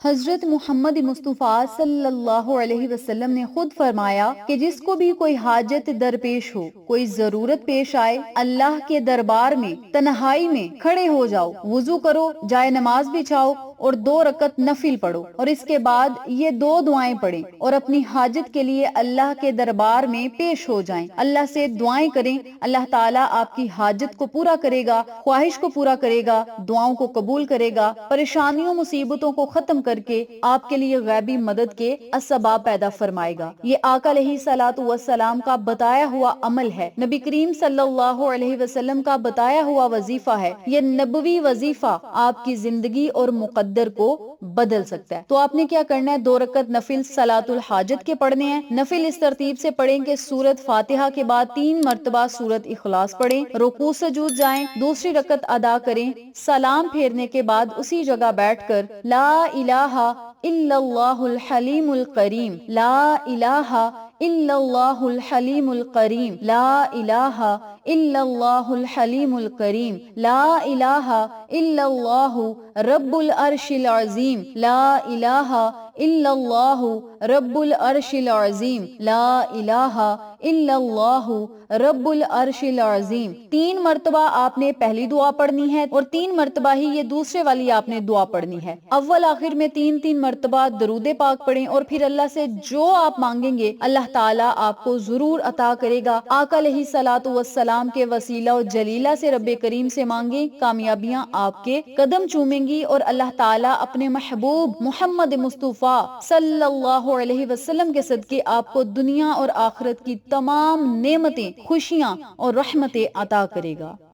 حضرت محمد مصطفیٰ صلی اللہ علیہ وسلم نے خود فرمایا کہ جس کو بھی کوئی حاجت درپیش ہو، کوئی ضرورت پیش آئے، اللہ کے دربار میں تنہائی میں کھڑے ہو جاؤ، وضو کرو، جائے نماز بچھاؤ اور 2 رکعت نفل پڑھو، اور اس کے بعد یہ 2 دعائیں پڑھیں اور اپنی حاجت کے لیے اللہ کے دربار میں پیش ہو جائیں، اللہ سے دعائیں کریں، اللہ تعالیٰ آپ کی حاجت کو پورا کرے گا، خواہش کو پورا کرے گا، دعاؤں کو قبول کرے گا، پریشانیوں مصیبتوں کو ختم کر کے آپ کے لیے غیبی مدد کے اسباب پیدا فرمائے گا۔ یہ آقا علیہ الصلوۃ والسلام کا بتایا ہوا عمل ہے، نبی کریم صلی اللہ علیہ وسلم کا بتایا ہوا وظیفہ ہے۔ یہ نبوی وظیفہ آپ کی زندگی اور مقدر کو بدل سکتا ہے۔ تو آپ نے کیا کرنا ہے؟ 2 رکعت نفل صلاۃ الحاجت کے پڑھنے ہیں۔ نفل اس ترتیب سے پڑھیں کہ سورۃ فاتحہ کے بعد 3 مرتبہ سورۃ اخلاص پڑھیں، رکوع سجود جائیں، دوسری رکعت ادا کریں، سلام پھیرنے کے بعد اسی جگہ بیٹھ کر لا الہ الا اللہ الحلیم الکریم، لا الہ الا اللہ الحلیم الکریم، لا الہ الا اللہ الحلیم الکریم، لا الہ الا اللہ رب العرش العظیم، لا الہ الا اللہ رب العرش العظیم، لا الہ الا اللہ رب العرش العظیم۔ 3 مرتبہ آپ نے پہلی دعا پڑھنی ہے اور 3 مرتبہ ہی یہ دوسرے والی آپ نے دعا پڑھنی ہے۔ اول آخر میں 3 مرتبہ درود پاک پڑھیں اور پھر اللہ سے جو آپ مانگیں گے اللہ تعالیٰ آپ کو ضرور عطا کرے گا۔ آقا علیہ الصلوۃ والسلام کے وسیلہ و جلیلہ سے رب کریم سے مانگیں، کامیابیاں آپ کے قدم چومیں گی اور اللہ تعالیٰ اپنے محبوب محمد مصطفیٰ صلی اللہ علیہ وسلم کے صدقے آپ کو دنیا اور آخرت کی تمام نعمتیں، خوشیاں اور رحمتیں عطا کرے گا۔